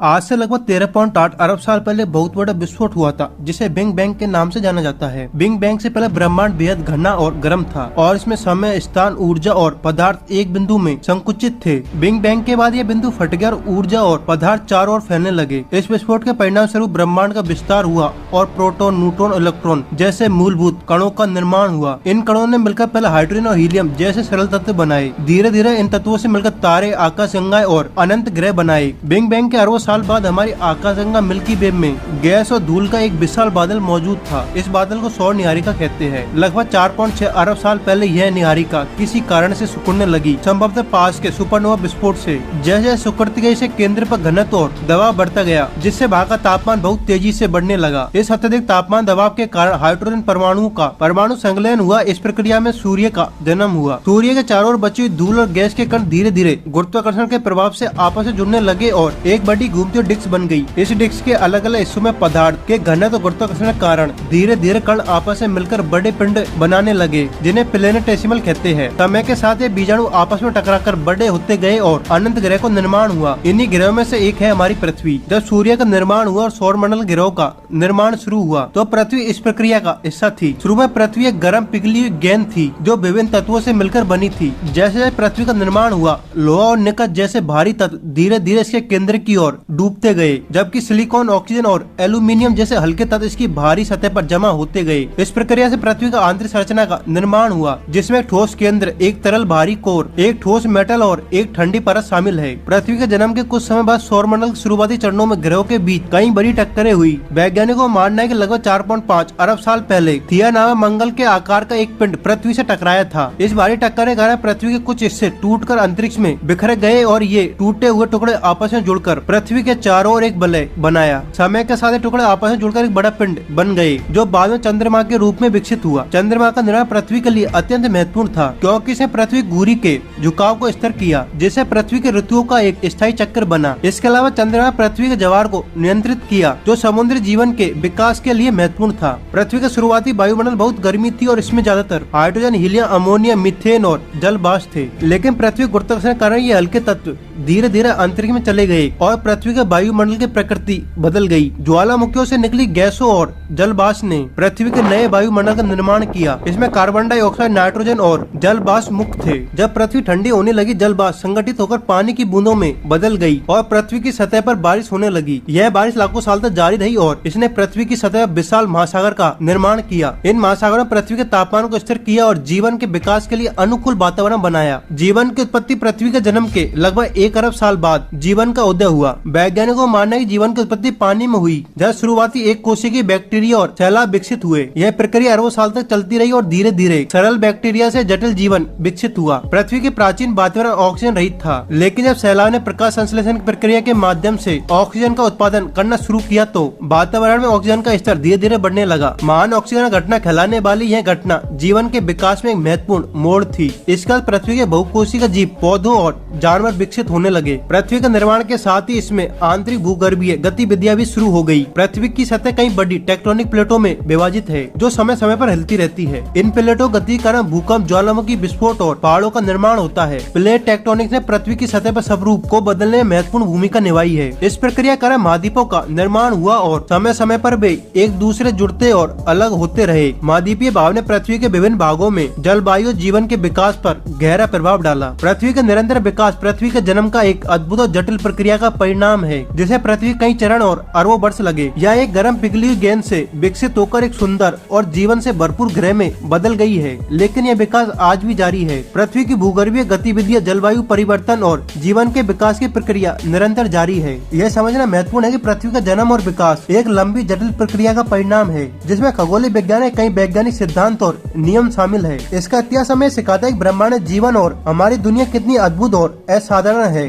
आज से लगभग 13.8 अरब साल पहले बहुत बड़ा विस्फोट हुआ था, जिसे बिग बैंग के नाम से जाना जाता है। बिग बैंग से पहले ब्रह्मांड बेहद घना और गर्म था और इसमें समय, स्थान, ऊर्जा और पदार्थ एक बिंदु में संकुचित थे। बिग बैंग के बाद ये बिंदु फट गया और ऊर्जा और पदार्थ चारों ओर फैलने लगे। इस विस्फोट के परिणाम स्वरूप ब्रह्मांड का विस्तार हुआ और प्रोटॉन, न्यूट्रॉन, इलेक्ट्रॉन जैसे मूलभूत कणों का निर्माण हुआ। इन कणों ने मिलकर पहले हाइड्रोजन और हीलियम जैसे सरल तत्व बनाए। धीरे धीरे इन तत्वों से मिलकर तारे, आकाशगंगाएं और अनंत ग्रह बनाए। बिग बैंग के अरबों साल बाद हमारी आकाशगंगा मिल्की वे में गैस और धूल का एक विशाल बादल मौजूद था। इस बादल को सौर निहारिका कहते हैं। लगभग 4.6 अरब साल पहले यह निहारिका किसी कारण से सिकुड़ने लगी, संभवतः पास के सुपरनोवा विस्फोट से। जैसे सिकुड़ती गई, इसे केंद्र पर घनत्व और दबाव बढ़ता गया, जिससे वहाँ का तापमान बहुत तेजी से बढ़ने लगा। इस अत्यधिक तापमान दबाव के कारण हाइड्रोजन परमाणुओं का परमाणु संकलन हुआ। इस प्रक्रिया में सूर्य का जन्म हुआ। सूर्य के चारों ओर बची हुई धूल और गैस के कण धीरे धीरे गुरुत्वाकर्षण के प्रभाव से आपस में जुड़ने लगे और एक बड़ी घूमती हुई डिस्क बन गई। इस डिस्क के अलग अलग हिस्सों में पदार्थ के घनत्व और गुरुत्वाकर्षण के कारण धीरे धीरे कण आपस में मिलकर बड़े पिंड बनाने लगे, जिन्हें प्लेनेटेसिमल कहते हैं। समय के साथ ये बीजाणु आपस में टकराकर बड़े होते गए और अनंत ग्रह को निर्माण हुआ। इन्हीं ग्रहों में से एक है हमारी पृथ्वी। जब सूर्य का निर्माण हुआ और सौरमंडल ग्रहों का निर्माण शुरू हुआ, तो पृथ्वी इस प्रक्रिया का हिस्सा थी। शुरू में पृथ्वी एक गर्म पिघली हुई गेंद थी, जो विभिन्न तत्वों से मिलकर बनी थी। जैसे जैसे पृथ्वी का निर्माण हुआ, लोहा और निकल जैसे भारी तत्व धीरे धीरे इसके केंद्र की ओर डूबते गए, जबकि सिलिकॉन, ऑक्सीजन और एल्यूमिनियम जैसे हल्के तत्व इसकी भारी सतह पर जमा होते गए। इस प्रक्रिया से पृथ्वी का आंतरिक संरचना का निर्माण हुआ, जिसमें एक ठोस केंद्र, एक तरल भारी कोर, एक ठोस मेटल और एक ठंडी परत शामिल है। पृथ्वी के जन्म के कुछ समय बाद सौरमंडल के शुरुआती चरणों में ग्रहों के बीच कई बड़ी टक्करें हुई। वैज्ञानिकों को मानना है कि लगभग 4.5 अरब साल पहले थिया नामक मंगल के आकार का एक पिंड पृथ्वी से टकराया था। इस भारी टक्कर के कारण पृथ्वी के कुछ हिस्से टूटकर अंतरिक्ष में बिखर गए और ये टूटे हुए टुकड़े आपस में जुड़कर पृथ्वी के चारों ओर एक वलय बनाया। समय के साथ ये टुकड़े आपस में जुड़कर एक बड़ा पिंड बन गए, जो बाद में चंद्रमा के रूप में विकसित हुआ। चंद्रमा का निर्माण पृथ्वी के लिए अत्यंत महत्वपूर्ण था, क्योंकि इसने पृथ्वी घूरी के झुकाव को स्थिर किया, जिससे पृथ्वी के ऋतुओं का एक स्थायी चक्र बना। इसके अलावा चंद्रमा पृथ्वी के ज्वार को नियंत्रित किया, जो समुद्री जीवन के विकास के लिए महत्वपूर्ण था। पृथ्वी का शुरुआती वायुमंडल बहुत गर्मी थी और इसमें ज्यादातर हाइड्रोजन, हीलियम, अमोनिया, मीथेन और जल वाष्प थे। लेकिन पृथ्वी गुरुत्वाकर्षण के कारण ये हल्के तत्व धीरे धीरे अंतरिक्ष में चले गए और पृथ्वी के वायुमंडल की प्रकृति बदल गई। ज्वालामुखियों से निकली गैसों और जल वाष्प ने पृथ्वी के नए वायुमंडल का निर्माण किया। इसमें कार्बन डाइऑक्साइड, नाइट्रोजन और जल वाष्प मुक्त थे। जब पृथ्वी ठंडी होने लगी, जल वाष्प संगठित होकर पानी की बूंदों में बदल गई और पृथ्वी की सतह पर बारिश होने लगी। यह बारिश लाखों साल तक जारी रही और इसने पृथ्वी की सतह पर विशाल महासागर का निर्माण किया। इन महासागरों ने पृथ्वी के तापमान को स्थिर किया और जीवन के विकास के लिए अनुकूल वातावरण बनाया। जीवन की उत्पत्ति पृथ्वी के जन्म के लगभग 1 अरब साल बाद जीवन का उदय हुआ। वैज्ञानिकों को मानना है कि जीवन की उत्पत्ति पानी में हुई, जहाँ शुरुआती एक कोशिकीय बैक्टीरिया और सैलाब विकसित हुए। यह प्रक्रिया अरबों साल तक चलती रही और धीरे धीरे सरल बैक्टीरिया से जटिल जीवन विकसित हुआ। पृथ्वी के प्राचीन वातावरण ऑक्सीजन रहित था, लेकिन जब सैलाब ने प्रकाश संश्लेषण की प्रक्रिया के माध्यम से ऑक्सीजन का उत्पादन करना शुरू किया, तो वातावरण में ऑक्सीजन का स्तर धीरे धीरे बढ़ने लगा। महान ऑक्सीजन घटना कहलाने वाली यह घटना जीवन के विकास में एक महत्वपूर्ण मोड़ थी। इसके बाद पृथ्वी के बहुकोशिकीय जीव, पौधों और जानवर विकसित होने लगे। पृथ्वी के निर्माण के साथ ही इसमें आंतरिक भूगर्भीय गतिविधियां भी शुरू हो गई। पृथ्वी की सतह कई बड़ी टेक्टोनिक प्लेटों में विभाजित है, जो समय समय पर हिलती रहती है। इन प्लेटों गति के कारण भूकंप, ज्वालामुखी विस्फोट और पहाड़ों का निर्माण होता है। प्लेट टेक्टोनिक्स ने पृथ्वी की सतह पर स्वरूप को बदलने में महत्वपूर्ण भूमिका निभाई है। इस प्रक्रिया के कारण महाद्वीपों का निर्माण हुआ और समय समय पर वे एक दूसरे जुड़ते और अलग होते रहे। महाद्वीपीय भाव ने पृथ्वी के विभिन्न भागों में जलवायु जीवन के विकास पर गहरा प्रभाव डाला। पृथ्वी का निरंतर विकास पृथ्वी के जन्म का एक अद्भुत और जटिल प्रक्रिया का परिणाम है, जिसे पृथ्वी कई चरण और अरबों वर्ष लगे। यह एक गर्म पिघली हुई गेंद से विकसित होकर एक सुंदर और जीवन से भरपूर ग्रह में बदल गई है, लेकिन यह विकास आज भी जारी है। पृथ्वी की भूगर्भीय गतिविधियां, जलवायु परिवर्तन और जीवन के विकास की प्रक्रिया निरंतर जारी है। यह समझना महत्वपूर्ण है कि पृथ्वी का जन्म और विकास एक लंबी जटिल प्रक्रिया का परिणाम है, जिसमें खगोलीय विज्ञान के कई वैज्ञानिक सिद्धांत और नियम शामिल है। इसका इतिहास हमें सिखाता है कि ब्रह्मांड, जीवन और हमारी दुनिया कितनी अद्भुत और असाधारण है।